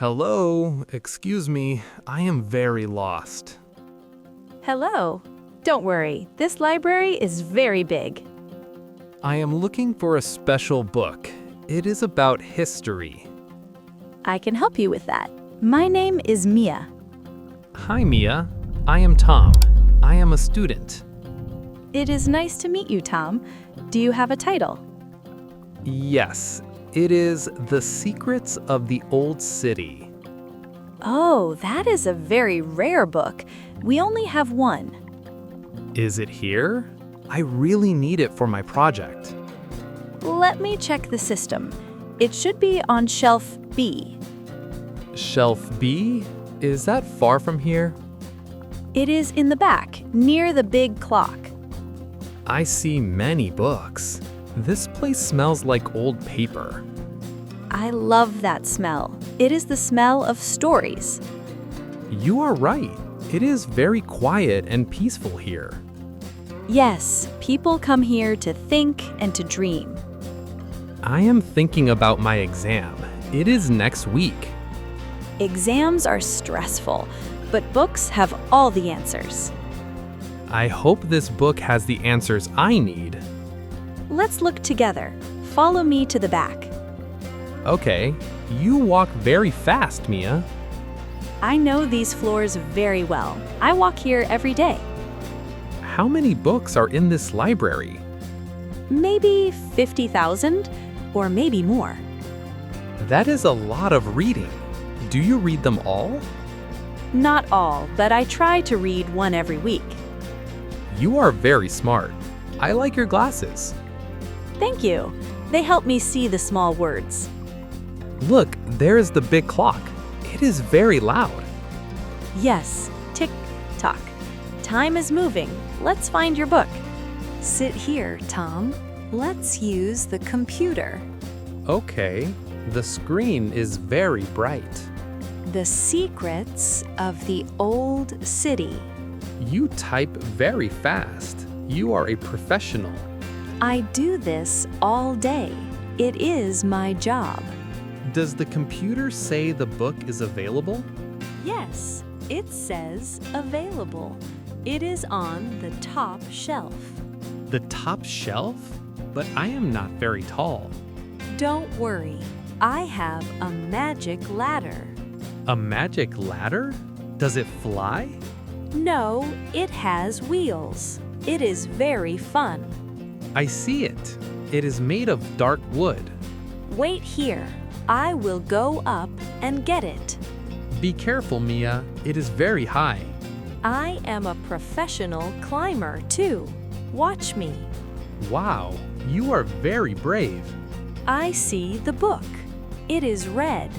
Hello, excuse me, I am very lost. Hello. Don't worry, this library is very big. I am looking for a special book. It is about history. I can help you with that. My name is Mia. Hi, Mia. I am Tom. I am a student. It is nice to meet you, Tom. Do you have a title? Yes, it is The Secrets of the Old City. Oh, that is a very rare book. We only have one. Is it here? I really need it for my project. Let me check the system. It should be on shelf B. Shelf B? Is that far from here? It is in the back, near the big clock. I see many books. This place smells like old paper. I love that smell. It is the smell of stories. You are right. It is very quiet and peaceful here. Yes, people come here to think and to dream. I am thinking about my exam. It is next week. Exams are stressful, but books have all the answers. I hope this book has the answers I need. Let's look together. Follow me to the back. Okay, you walk very fast, Mia. I know these floors very well. I walk here every day. How many books are in this library? Maybe 50,000 or maybe more. That is a lot of reading. Do you read them all? Not all, but I try to read one every week. You are very smart. I like your glasses. Thank you. They help me see the small words. Look, there is the big clock. It is very loud. Yes, tick tock. Time is moving. Let's find your book. Sit here, Tom. Let's use the computer. Okay, the screen is very bright. The Secrets of the Old City. You type very fast. You are a professional. I do this all day. It is my job. Does the computer say the book is available? Yes, it says available. It is on the top shelf. The top shelf? But I am not very tall. Don't worry. I have a magic ladder. A magic ladder? Does it fly? No, it has wheels. It is very fun. I see it. It is made of dark wood. Wait here. I will go up and get it. Be careful, Mia. It is very high. I am a professional climber, too. Watch me. Wow, you are very brave. I see the book. It is red.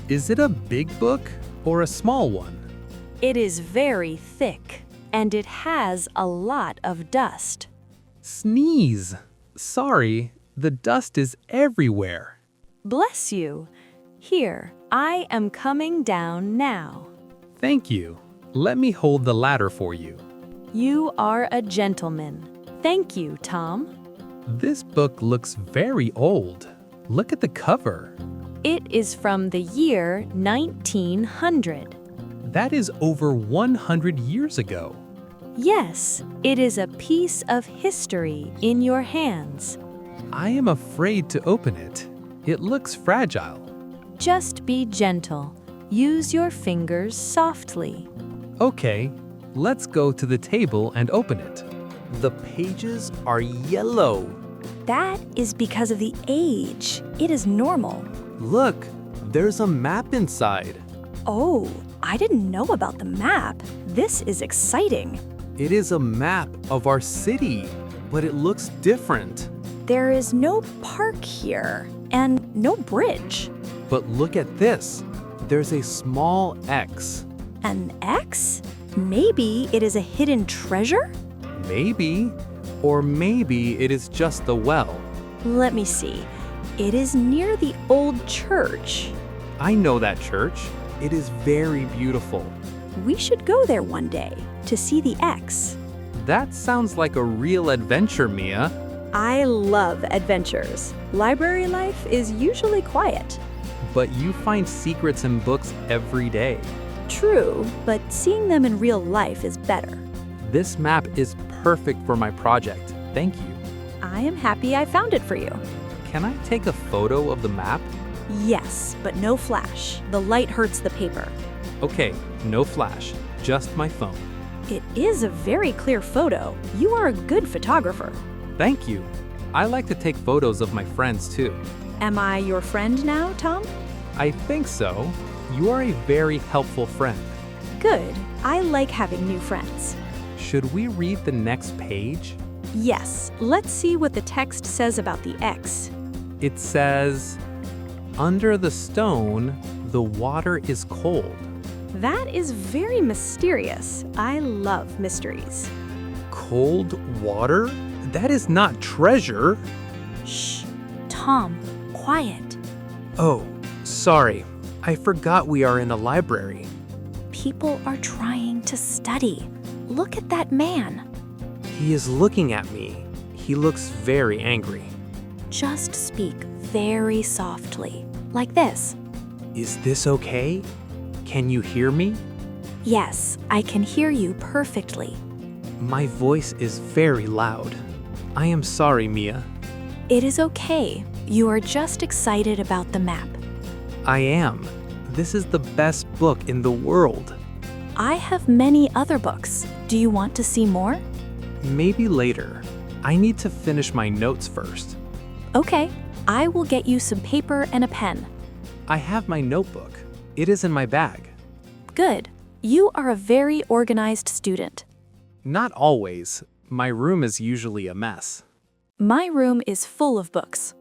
Is it a big book or a small one? It is very thick, and it has a lot of dust. Sneeze. Sorry, the dust is everywhere. Bless you. Here, I am coming down now. Thank you. Let me hold the ladder for you. You are a gentleman. Thank you, Tom. This book looks very old. Look at the cover. It is from the year 1900. That is over 100 years ago. Yes, it is a piece of history in your hands. I am afraid to open it. It looks fragile. Just be gentle. Use your fingers softly. Okay, let's go to the table and open it. The pages are yellow. That is because of the age. It is normal. Look, there's a map inside. Oh, I didn't know about the map. This is exciting. It is a map of our city, but it looks different. There is no park here and no bridge. But look at this. There's a small X. An X? Maybe it is a hidden treasure? Maybe. Or maybe it is just the well. Let me see. It is near the old church. I know that church. It is very beautiful. We should go there one day to see the X. That sounds like a real adventure, Mia. I love adventures. Library life is usually quiet. but you find secrets in books every day. True, but seeing them in real life is better. This map is perfect for my project. Thank you. I am happy I found it for you. Can I take a photo of the map? Yes, but no flash. The light hurts the paper. Okay, no flash, just my phone. It is a very clear photo. You are a good photographer. Thank you. I like to take photos of my friends too. Am I your friend now, Tom? I think so. You are a very helpful friend. Good. I like having new friends. Should we read the next page? Yes, let's see what the text says about the X. It says, "Under the stone, the water is cold." That is very mysterious. I love mysteries. Cold water? That is not treasure. Shh. Tom, quiet. Oh, sorry. I forgot we are in a library. People are trying to study. Look at that man. He is looking at me. He looks very angry. Just speak very softly, like this. Is this okay? Can you hear me? Yes, I can hear you perfectly. My voice is very loud. I am sorry, Mia. It is okay. You are just excited about the map. I am. This is the best book in the world. I have many other books. Do you want to see more? Maybe later. I need to finish my notes first. Okay, I will get you some paper and a pen. I have my notebook. It is in my bag. Good. You are a very organized student. Not always. My room is usually a mess. My room is full of books.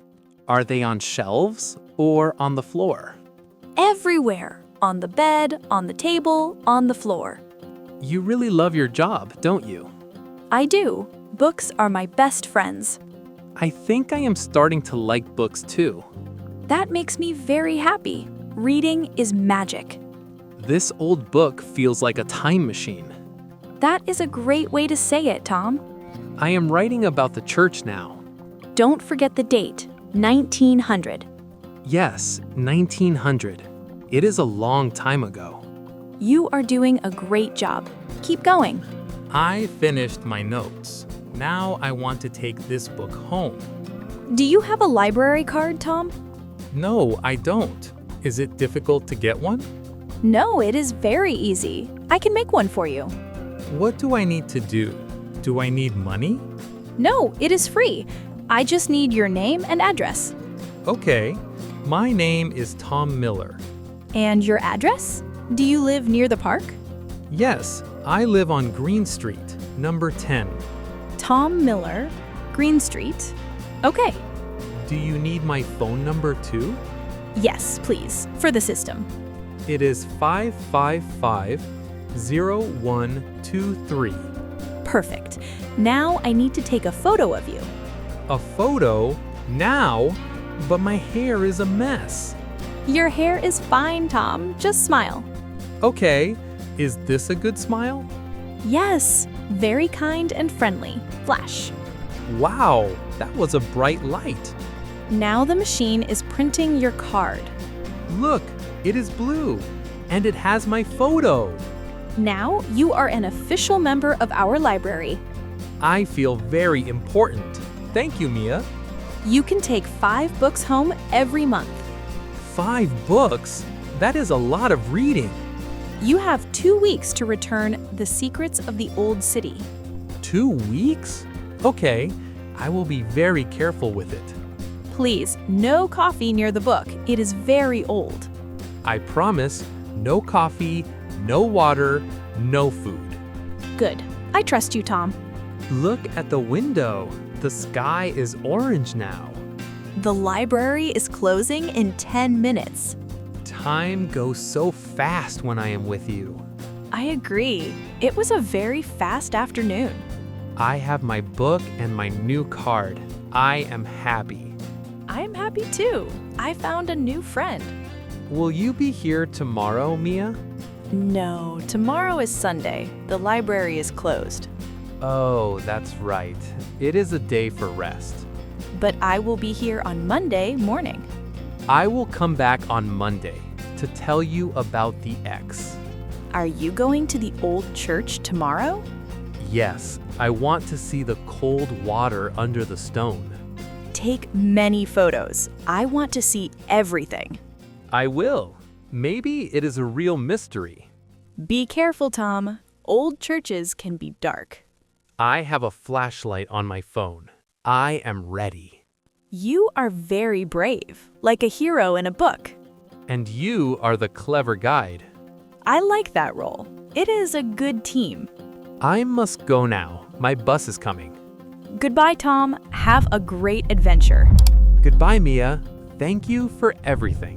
Are they on shelves or on the floor? Everywhere. On the bed, on the table, on the floor. You really love your job, don't you? I do. Books are my best friends. I think I am starting to like books too. That makes me very happy. Reading is magic. This old book feels like a time machine. That is a great way to say it, Tom. I am writing about the church now. Don't forget the date, 1900. Yes, 1900. It is a long time ago. You are doing a great job. Keep going. I finished my notes. Now I want to take this book home. Do you have a library card, Tom? No, I don't. Is it difficult to get one? No, it is very easy. I can make one for you. What do I need to do? Do I need money? No, it is free. I just need your name and address. Okay. My name is Tom Miller. And your address? Do you live near the park? Yes, I live on Green Street, number 10. Tom Miller, Green Street. Okay. Do you need my phone number too? Yes, please, for the system. It is 555-0123. Perfect. Now I need to take a photo of you. A photo? Now? But my hair is a mess. Your hair is fine, Tom. Just smile. Okay, is this a good smile? Yes, very kind and friendly. Flash. Wow, that was a bright light. Now the machine is printing your card. Look, it is blue, and it has my photo. Now you are an official member of our library. I feel very important. Thank you, Mia. You can take 5 books home every month. 5 books? That is a lot of reading. You have 2 weeks to return The Secrets of the Old City. 2 weeks? Okay, I will be very careful with it. Please, no coffee near the book. It is very old. I promise, no coffee, no water, no food. Good. I trust you, Tom. Look at the window. The sky is orange now. The library is closing in 10 minutes. Time goes so fast when I am with you. I agree. It was a very fast afternoon. I have my book and my new card. I am happy. I am happy too. I found a new friend. Will you be here tomorrow, Mia? No, tomorrow is Sunday. The library is closed. Oh, that's right. It is a day for rest. But I will be here on Monday morning. I will come back on Monday to tell you about the X. Are you going to the old church tomorrow? Yes, I want to see the cold water under the stone. Take many photos. I want to see everything. I will. Maybe it is a real mystery. Be careful, Tom. Old churches can be dark. I have a flashlight on my phone. I am ready. You are very brave, like a hero in a book. And you are the clever guide. I like that role. It is a good team. I must go now. My bus is coming. Goodbye, Tom. Have a great adventure. Goodbye, Mia. Thank you for everything.